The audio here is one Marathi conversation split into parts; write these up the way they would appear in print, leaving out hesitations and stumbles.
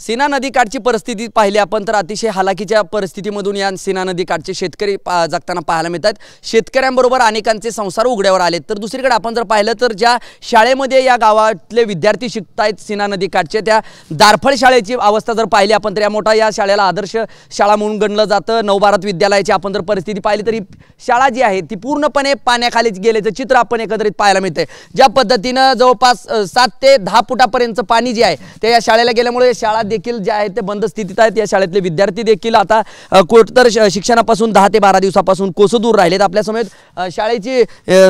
सीना नदीकाठची परिस्थिती पाहिली आपण तर अतिशय हालाकीच्या परिस्थितीमधून या सीना नदीकाठचे शेतकरी जगताना पाहायला मिळतात। शेतकऱ्यांबरोबर अनेकांचे संसार उघड्यावर आलेत। तर दुसरीकडे आपण जर पाहिलं तर ज्या शाळेमध्ये या गावातले विद्यार्थी शिकतायत सीना नदीकाठचे त्या दारफळ शाळेची अवस्था जर पाहिली आपण तर या मोठा या शाळेला आदर्श शाळा म्हणून गणलं जातं। नवभारत विद्यालयाची आपण जर परिस्थिती पाहिली तर ही शाळा जी आहे ती पूर्णपणे पाण्याखाली गेल्याचं चित्र आपण एकत्रित पाहायला मिळते। ज्या पद्धतीनं जवळपास 7 ते 10 फुटापर्यंत पाणी जे आहे ते या शाळेला गेल्यामुळे शाळा देखील जे आहे ते बंद स्थितीत आहेत। या शाळेतले विद्यार्थी देखील आता कोणतर शिक्षणापासून 10 ते 12 दिवसापासून कोसो दूर राहिलेत। आपल्या समेत शाळेची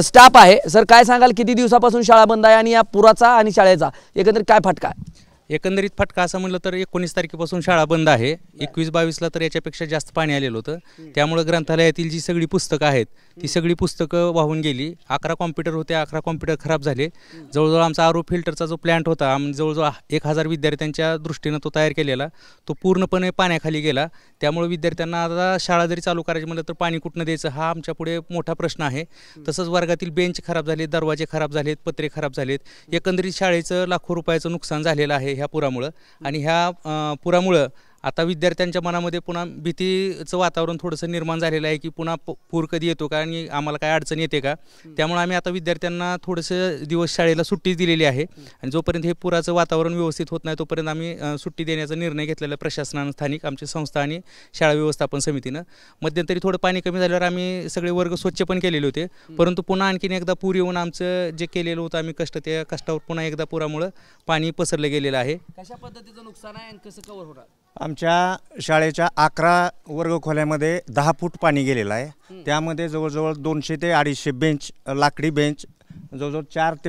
स्टाफ आहे। सर काय सांगाल किती दिवसापासून शाळा बंद आहे आणि या पुराचा आणि शाळेचा एकंदरीत काय फटका आहे? एकंदरीत फटका असं म्हणलं तर 19 तारखेपासून शाळा बंद आहे। 21-22ला तर याच्यापेक्षा जास्त पाणी आलेलं होतं। त्यामुळे ग्रंथालयातील जी सगळी पुस्तकं आहेत ती सगळी पुस्तकं वाहून गेली। 11 कॉम्प्युटर होते, 11 कॉम्प्युटर खराब झाले। जवळजवळ आमचा आरो फिल्टरचा जो प्लॅन्ट होता जवळजवळ 1000 विद्यार्थ्यांच्या दृष्टीनं तो तयार केलेला तो पूर्णपणे पाण्याखाली गेला। त्यामुळे विद्यार्थ्यांना आता शाळा जरी चालू करायची म्हणलं तर पाणी कुठनं द्यायचं हा आमच्या पुढे मोठा प्रश्न आहे। तसंच वर्गातील बेंच खराब झाले, दरवाजे खराब झालेत, पत्रे खराब झालेत। एकंदरीत शाळेचं लाखो रुपयाचं नुकसान झालेलं आहे ह्या पुरामुळं। आणि ह्या पुरामुळं आता विद्यार्थ्यांच्या मनामध्ये पुन्हा भीतीचं वातावरण थोडंसं निर्माण झालेलं आहे की पुन्हा पूर कधी येतो का आणि आम्हाला काय अडचण येते का। त्यामुळे आम्ही आता विद्यार्थ्यांना थोडंसं दिवस शाळेला सुट्टी दिलेली आहे आणि जोपर्यंत हे पुराचं वातावरण व्यवस्थित होत नाही तोपर्यंत आम्ही सुट्टी देण्याचा निर्णय घेतलेला प्रशासनानं, स्थानिक आमची संस्था आणि शाळा व्यवस्थापन समितीनं। मध्यंतरी थोडं पाणी कमी झाल्यावर आम्ही सगळे वर्ग स्वच्छ पण केलेले होते, परंतु पुन्हा आणखीन एकदा पूर येऊन आमचं जे केलेलं होतं आम्ही कष्ट त्या कष्टावर पुन्हा एकदा पुरामुळं पाणी पसरलं गेलेलं आहे। कशा पद्धतीचं नुकसान आहे आणि कसं कव्हर होणार? आमच्या शाळेच्या 11 वर्गखोल्यामध्ये 10 फूट पाणी गेलेलं आहे। त्यामध्ये जवळजवळ 200 ते 250 बेंच, लाकडी बेंच जवळजवळ 4 ते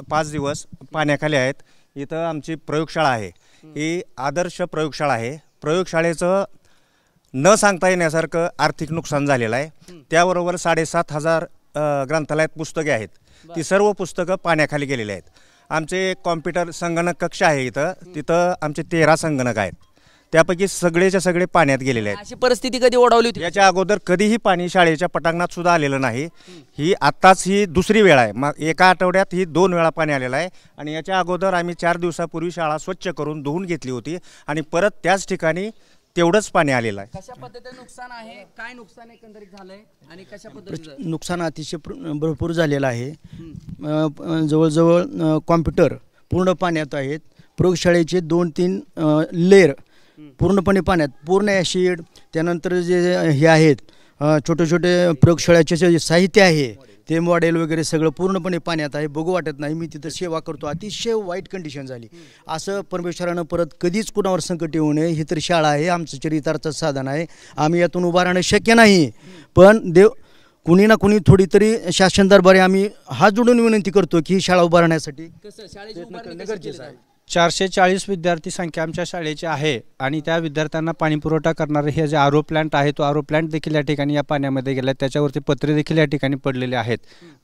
5 दिवस पाण्याखाली आहेत। इथं आमची प्रयोगशाळा आहे, ही आदर्श प्रयोगशाळा आहे। प्रयोगशाळेचं न सांगता येण्यासारखं आर्थिक नुकसान झालेलं आहे। त्याबरोबर 7500 ग्रंथालयात पुस्तके आहेत, ती सर्व पुस्तकं पाण्याखाली गेलेली आहेत। आमचे कॉम्प्युटर संगणक कक्ष आहे इथं, तिथं आमचे 13 संगणक आहेत, त्यापैकी सगळेच्या सगळे पाण्यात गेलेले आहेत। अशी परिस्थिती कधी ओढवली होती? याच्या अगोदर कधीही पाणी शाळेच्या पटांगणात सुद्धा आलेलं नाही। ही आत्ताच ही दुसरी वेळ आहे। मग एका आठवड्यात ही 2 वेळा पाणी आलेलं आहे आणि याच्या अगोदर आम्ही 4 दिवसापूर्वी शाळा स्वच्छ करून धुवून घेतली होती आणि परत त्याच ठिकाणी तेवढंच पाणी आलेलं आहे। कशा पद्धतीने नुकसान आहे, काय नुकसान एकंदरीत झालंय आणि कशा पद्धतीने नुकसान अतिशय भरपूर झालेलं आहे। जवळजवळ कॉम्प्युटर पूर्ण पाण्यात आहेत। प्रयोगशाळेचे 2-3 लेअर पूर्णपणे पाण्यात, पूर्ण ॲसिड, त्यानंतर जे हे आहेत छोटे छोटे प्रयोगशाळेचे जे साहित्य आहे ते मॉडेल वगैरे सगळं पूर्णपणे पाण्यात आहे। बघू वाटत नाही। मी तिथं सेवा करतो, अतिशय वाईट कंडिशन झाली। असं परमेश्वरानं परत कधीच कुणावर संकट येऊ नये। ही तर शाळा आहे, आमचं चरितार्थचं साधन आहे, आम्ही यातून उभा राहणं शक्य नाही। पण देव कुणी ना कुणी थोडी तरी शासन दरबारी आम्ही हात जोडून विनंती करतो की ही शाळा उभा राहण्यासाठी गरजेचं आहे। 440 विद्यार्थी संख्या आमच्या शाळेची आहे आणि त्या विद्यार्थ्यांना पाणी पुरवठा करणारे हे जे आरो प्लांट आहे तो आरो प्लांट देखील या ठिकाणी या पाण्यामध्ये गेला, त्याच्यावरती पत्रे देखील या ठिकाणी पडलेले आहेत।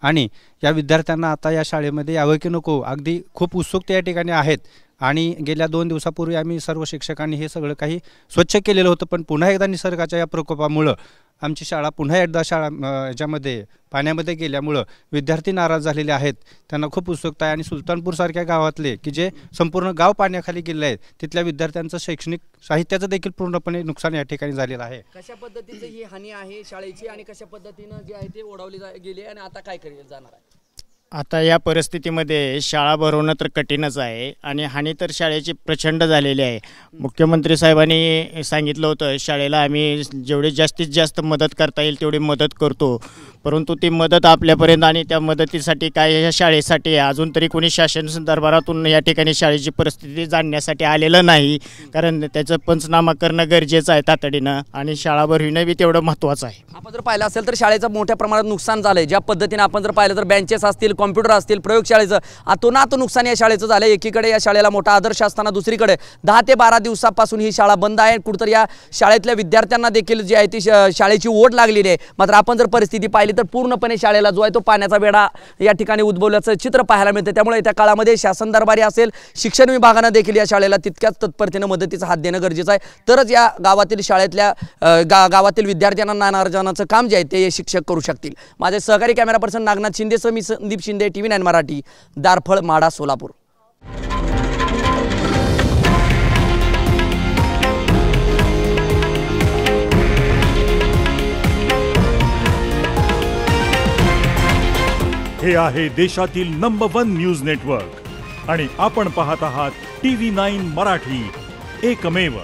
आणि या विद्यार्थ्यांना आता या शाळेमध्ये यावं की नको अगदी खूप उत्सुकता या ठिकाणी आहेत। आणि गेल्या 2 दिवसापूर्वी आम्ही सर्व शिक्षकांनी हे सगळं काही स्वच्छ केलेलं होतं, पण पुन्हा एकदा निसर्गाच्या या प्रकोपामुळं आमची शाळा पुन्हा एकदा याच्यामध्ये पाण्यामध्ये गेल्यामुळं विद्यार्थी नाराज झालेले आहेत। त्यांना खूप उत्सुकता आहे आणि सुलतानपूरसारख्या गावातले की जे संपूर्ण गाव पाण्याखाली गेले आहेत तिथल्या विद्यार्थ्यांचं शैक्षणिक साहित्याचं देखील पूर्णपणे नुकसान या ठिकाणी झालेलं आहे। कशा पद्धतीची ही हानी आहे शाळेची आणि कशा पद्धतीनं जे आहे ते ओढवली गेली आणि आता काय केले जाणार आहे? आता या परिस्थितीमध्ये शाळा भरवणं तर कठीणच आहे आणि हानी तर शाळेची प्रचंड झालेली आहे। मुख्यमंत्री साहेबांनी सांगितलं होतं शाळेला आम्ही जेवढी जास्तीत जास्त मदत करता येईल तेवढी मदत करतो, परंतु ती मदत आपल्यापर्यंत आणि त्या मदतीसाठी काय या शाळेसाठी अजून तरी कोणी शासन दरबारातून या ठिकाणी शाळेची परिस्थिती जाणण्यासाठी आलेलं नाही। कारण त्याचं पंचनामा करणं गरजेचं आहे तातडीनं आणि शाळा भरविणं बी तेवढं महत्त्वाचं आहे। आपण जर पाहिलं असेल तर शाळेचं मोठ्या प्रमाणात नुकसान झालंय। ज्या पद्धतीने आपण जर पाहिलं तर बेंचेस असतील, कॉम्प्युटर असतील, प्रयोगशाळेचं अतोनात नुकसान या शाळेचं झालं। एकीकडे या शाळेला मोठा आदर्श असताना दुसरीकडे 10 ते 12 दिवसापासून ही शाळा बंद आहे। कुठेतरी या शाळेतल्या विद्यार्थ्यांना देखील जी आहे ती शाळेची ओढ लागलेली आहे। मात्र आपण जर परिस्थिती पाहिली तर पूर्णपणे शाळेला जो आहे तो पाण्याचा वेढा या ठिकाणी उद्भवल्याचं चित्र पाहायला मिळतं। त्यामुळे त्या काळामध्ये शासन दरबारी असेल, शिक्षण विभागानं देखील या शाळेला तितक्याच तत्परतेने मदतीचा हात देणं गरजेचं आहे, तरच या गावातील शाळेतल्या गावातील विद्यार्थ्यांना नानार्जनाचं काम जे आहे ते शिक्षक करू शकतील। माझे सहकारी कॅमेरा पर्सन नागनाथ शिंदेसह मी संदीप शिंदे, TV9 मराठी, दारफळ, माढा, सोलापूर। हे आहे देशातील नंबर 1 न्यूज नेटवर्क आणि आपण पाहत आहात TV9 मराठी, एकमेव.